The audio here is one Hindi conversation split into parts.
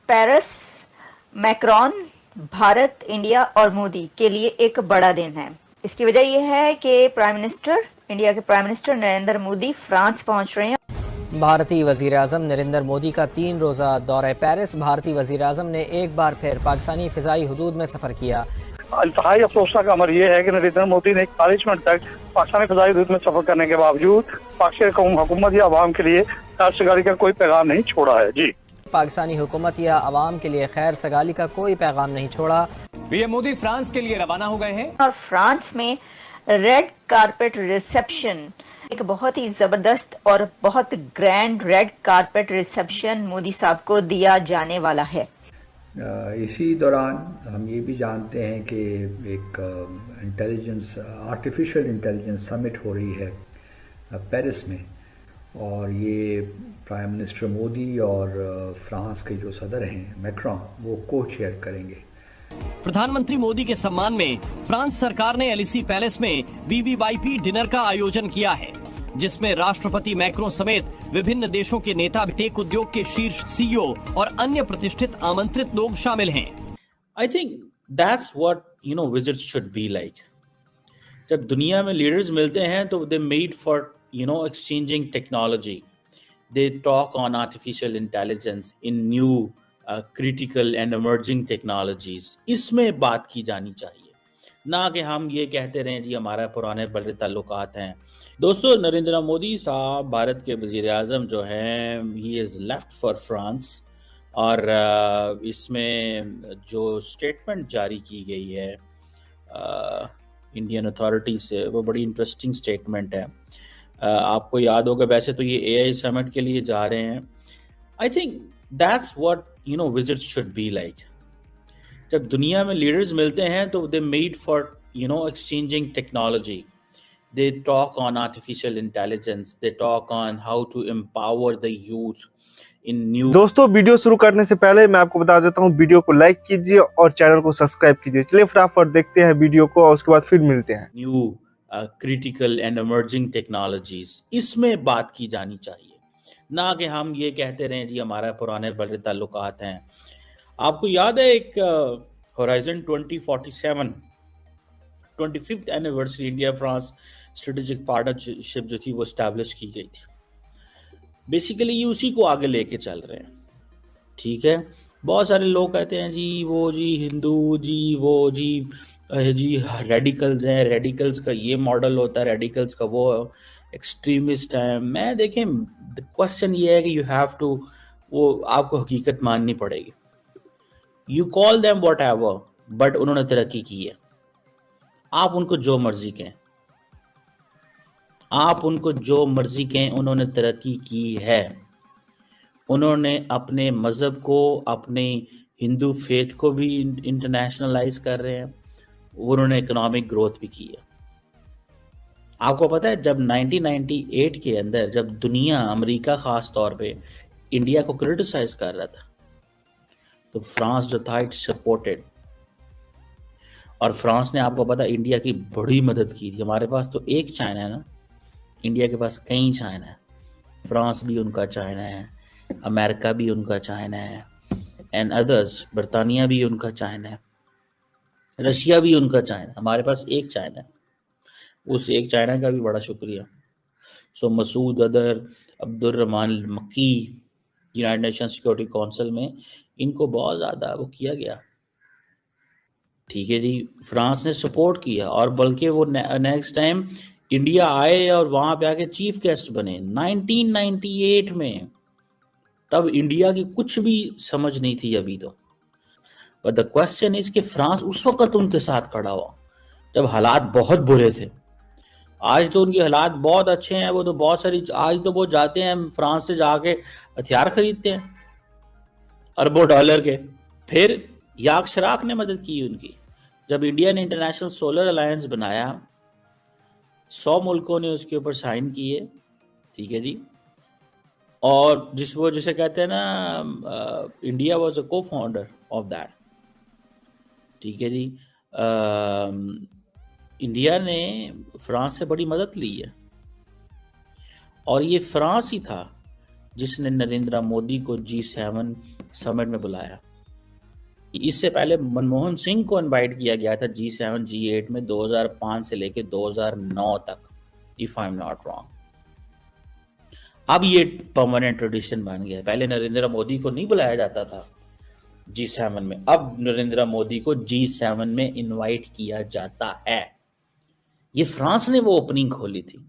पेरिस, मैक्रोन, भारत, इंडिया और मोदी के लिए एक बड़ा दिन है। इसकी वजह यह है कि इंडिया के prime minister Narendra Modi France पहुंच रहे हैं। भारतीय वज़ीर-ए-आज़म नरेंद्र मोदी का 3 रोज़ा दौरा पेरिस। भारतीय वज़ीर-ए-आज़म ने एक बार फिर पाकिस्तानी फ़िज़ाई हदूद में सफ़र किया। इंतहाई अफसोसनाक अमर यह है कि नरेंद्र मोदी ने 41 मिनट तक पाकिस्तानी फ़िज़ाई हदूद में सफर करने के बावजूद पाकिस्तानी हुकूमत या अवाम के लिए खैर सगाली का कोई पैगाम नहीं छोड़ा है। जी, पाकिस्तानी हुकूमत या अवाम के लिए खैर सगाली का कोई पैगाम नहीं छोड़ा। पीएम मोदी फ्रांस के लिए रवाना हो गए हैं और फ्रांस में रेड कारपेट रिसेप्शन, एक बहुत ही जबरदस्त और बहुत grand red carpet reception Modi साहब को दिया जाने वाला है। इसी दौरान हम ये भी जानते हैं कि एक आर्टिफिशियल इंटेलिजेंस समिट हो रही है पेरिस में, और ये प्राइम मिनिस्टर मोदी और फ्रांस के जो सदर हैं मैक्रोन, वो को चेयर करेंगे। प्रधानमंत्री मोदी के सम्मान में फ्रांस सरकार ने एलिसी पैलेस में वीवीआईपी डिनर का आयोजन किया है, जिसमें राष्ट्रपति मैक्रोन समेत विभिन्न देशों के नेता, टेक उद्योग के शीर्ष सीईओ और अन्य प्रतिष्ठित आमंत्रित लोग शामिल हैं। I think that's what visits should be like. जब दुनिया में लीडर्स मिलते हैं तो they meet for exchanging technology. They talk on artificial intelligence in new critical and emerging technologies. इसमें बात की जानी चाहिए, ना कि हम ये कहते रहें जी हमारा पुराने बड़े ताल्लुकात हैं। दोस्तों, नरेंद्र मोदी साहब भारत के वज़ीर आज़म जो हैं, he is left for France, और इसमें जो स्टेटमेंट जारी की गई है इंडियन अथॉरिटी से, वो बड़ी इंटरेस्टिंग स्टेटमेंट है। आपको याद होगा, वैसे तो ये एआई समिट के लिए जा रहे हैं। I think that's what visits should be like. जब दुनिया में लीडर्स मिलते हैं तो they meet for exchanging technology. They talk on artificial intelligence, they talk on how to empower the youth in new. दोस्तों, वीडियो शुरू करने से पहले मैं आपको बता देता हूँ, वीडियो को लाइक कीजिए और चैनल को सब्सक्राइब कीजिए। चलिए फटाफट देखते हैं वीडियो को और उसके बाद फिर मिलते हैं। New critical and emerging technologies, इसमें बात की जानी चाहिए, ना कि हम ये कहते रहें जी हमारा पुराने बड़े ताल्लुकात हैं। आपको याद है एक horizon 2047 25th anniversary India France strategic partnership जो थी वो एस्टैब्लिश की गई थी। बेसिकली ये उसी को आगे लेके चल रहे हैं। ठीक है, बहुत सारे लोग कहते हैं जी वो जी हिंदू जी वो जी रेडिकल्स हैं, रेडिकल्स का ये मॉडल होता है, रेडिकल्स का वो एक्सट्रीमिस्ट है। मैं देखें, क्वेश्चन ये है कि यू हैव टू, वो आपको हकीकत माननी पड़ेगी। You call them what ever, but उन्होंने तरक्की की है। आप उनको जो मर्जी कहें, आप उनको जो मर्जी कहें, उन्होंने तरक्की की है। उन्होंने अपने मज़हब को, अपने हिंदू फेथ को भी इंटरनेशनलाइज कर रहे हैं। उन्होंने इकोनॉमिक ग्रोथ भी की है। आपको पता है, जब 1998 के अंदर जब दुनिया, अमेरिका खास तौर पे इंडिया को क्रिटिसाइज कर रहा था, तो फ्रांस जो था, इट सपोर्टेड। और फ्रांस ने, आपको पता है, इंडिया की बड़ी मदद की थी। हमारे पास तो एक चाइना है ना, इंडिया के पास कई चाइना है। फ्रांस भी उनका चाइना है, अमेरिका भी उनका चाइना है, एंड अदर्स, बरतानिया भी उनका चाइना है, रशिया भी उनका चाइना। हमारे पास एक चाइना है। उस एक चाइना का भी बड़ा शुक्रिया। सो मसूद अदर, अब्दुर्रहमान मक्की, यूनाइटेड नेशन सिक्योरिटी काउंसिल में इनको बहुत ज़्यादा वो किया गया। ठीक है जी, फ्रांस ने सपोर्ट किया, और बल्कि वो नेक्स्ट टाइम इंडिया आए और वहाँ पे आके चीफ गेस्ट बने 1998 में। तब इंडिया की कुछ भी समझ नहीं थी अभी तो। बट द क्वेश्चन इज कि फ्रांस उस वक्त उनके साथ खड़ा हुआ जब हालात बहुत बुरे थे। आज तो उनके हालात बहुत अच्छे हैं। वो तो बहुत सारी, आज तो वो जाते हैं फ्रांस से जाके हथियार खरीदते हैं अरबों डॉलर के। फिर याक शराक ने मदद की उनकी। जब इंडिया ने इंटरनेशनल सोलर अलायंस बनाया, 100 मुल्कों ने उसके ऊपर साइन किए। ठीक है जी, और जिसे कहते हैं ना, इंडिया वाज अ को फाउंडर ऑफ दैट। ठीक है जी, इंडिया ने फ्रांस से बड़ी मदद ली है, और ये फ्रांस ही था जिसने नरेंद्र मोदी को G7 समिट में बुलाया। इससे पहले मनमोहन सिंह को इनवाइट किया गया था G7 G8 में 2005 से लेकर 2009 तक, if I am not wrong. अब ये परमानेंट ट्रेडिशन बन गया है। पहले नरेंद्र मोदी को नहीं बुलाया जाता था G7 में, अब नरेंद्र मोदी को G7 में इनवाइट किया जाता है। ये फ्रांस ने वो ओपनिंग खोली थी।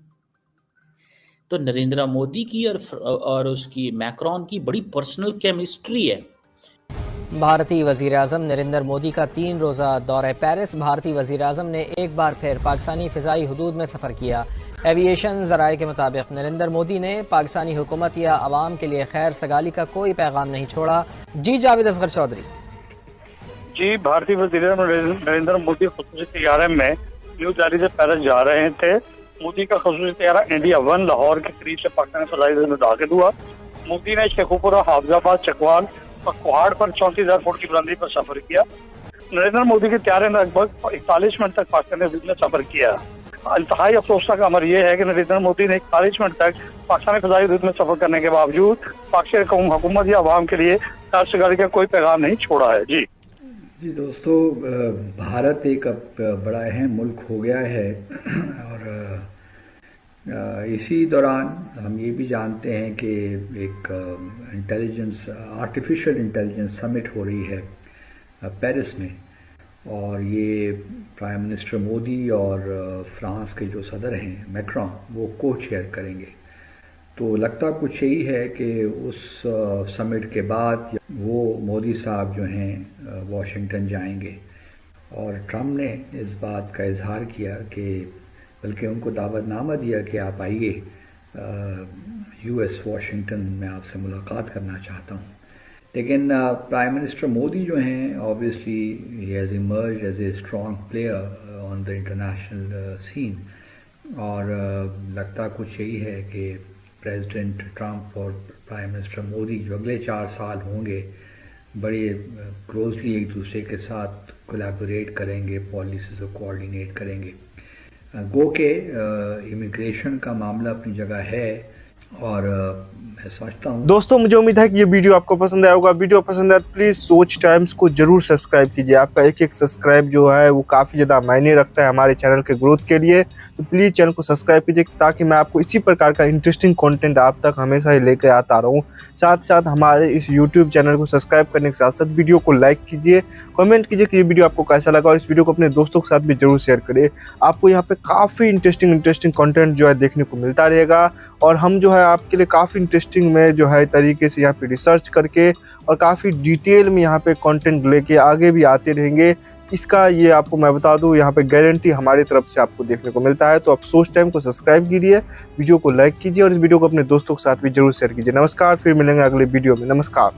तो नरेंद्र मोदी की और उसकी मैक्रोन की बड़ी पर्सनल केमिस्ट्री है। भारतीय वज़ीर-ए-आज़म नरेंद्र मोदी का 3 रोज़ा दौरे पेरिस। भारतीय वज़ीर-ए-आज़म ने एक बार फिर पाकिस्तानी फ़िज़ाई हुदूद में सफ़र किया। एविएशन ज़राए के मुताबिक नरेंद्र मोदी ने पाकिस्तानी हुकूमत या अवाम के लिए खैर सगाली का कोई पैगाम नहीं छोड़ा। जी जावेद असगर चौधरी। जी, भारतीय वज़ीर नरेंद्र मोदी ख़ुसूसी तैयारे में न्यू दिल्ली से पेरिस जा रहे थे। मोदी का ख़ुसूसी तैयारा इंडिया 1 लाहौर के करीब से पाकिस्तानी फ़ज़ाई हुदूद में दाखिल हुआ। मोदी ने शेखुपुरा, हाफजाबाद, चकवाल और कोहाड़ पर 34,000 फुट की बुलंदी पर सफर किया। नरेंद्र मोदी के तैयारे ने लगभग 41 मिनट तक पाकिस्तानी हुदूद में सफर किया। इंतहाई अफसोसनाक अमर यह है कि नरेंद्र मोदी ने 41 मिनट तक पाकिस्तानी फ़ज़ाई हुदूद में सफर करने के बावजूद पाकिस्तानी हुकूमत या अवाम के लिए सगाली का कोई पैगाम नहीं छोड़ा है। जी दोस्तों, भारत एक अब बड़ा अहम मुल्क हो गया है और इसी दौरान हम ये भी जानते हैं कि एक आर्टिफिशियल इंटेलिजेंस समिट हो रही है पेरिस में, और ये प्राइम मिनिस्टर मोदी और फ्रांस के जो सदर हैं मैक्रोन, वो को चेयर करेंगे। तो लगता कुछ यही है कि उस समिट के बाद वो मोदी साहब जो हैं वाशिंगटन जाएंगे, और ट्रम्प ने इस बात का इजहार किया कि बल्कि उनको दावतनामा दिया कि आप आइए US वाशिंगटन में आपसे मुलाकात करना चाहता हूँ। लेकिन प्राइम मिनिस्टर मोदी जो हैं ऑब्वियसली ही has emerged as a strong player on the international scene, और लगता कुछ यही है कि प्रेसिडेंट ट्रम्प और प्राइम मिनिस्टर मोदी जो अगले 4 साल होंगे बड़े क्लोजली एक दूसरे के साथ कोलैबोरेट करेंगे, पॉलिसीज़ को कोऑर्डिनेट करेंगे। गो के इमिग्रेशन का मामला अपनी जगह है, और मैं समझता हूँ दोस्तों, मुझे उम्मीद है कि ये वीडियो आपको पसंद आया होगा। वीडियो पसंद आया तो प्लीज़ सोच टाइम्स को जरूर सब्सक्राइब कीजिए। आपका एक सब्सक्राइब जो है वो काफ़ी ज़्यादा मायने रखता है हमारे चैनल के ग्रोथ के लिए। तो प्लीज़ चैनल को सब्सक्राइब कीजिए ताकि मैं आपको इसी प्रकार का इंटरेस्टिंग कंटेंट आप तक हमेशा ही लेकर आता रहूँ। साथ साथ हमारे इस यूट्यूब चैनल को सब्सक्राइब करने के साथ साथ वीडियो को लाइक कीजिए, कमेंट कीजिए कि ये वीडियो आपको कैसा लगा, और इस वीडियो को अपने दोस्तों के साथ भी जरूर शेयर करिए। आपको यहाँ पे काफ़ी इंटरेस्टिंग कंटेंट जो है देखने को मिलता रहेगा, और हम जो है आपके लिए काफ़ी इंटरेस्टिंग में जो है तरीके से यहाँ पे रिसर्च करके और काफ़ी डिटेल में यहाँ पे कंटेंट लेके आगे भी आते रहेंगे। इसका ये आपको मैं बता दूँ, यहाँ पे गारंटी हमारी तरफ से आपको देखने को मिलता है। तो आप सोच टाइम को सब्सक्राइब कीजिए, वीडियो को लाइक कीजिए, और इस वीडियो को अपने दोस्तों के साथ भी जरूर शेयर कीजिए। नमस्कार, फिर मिलेंगे अगले वीडियो में। नमस्कार।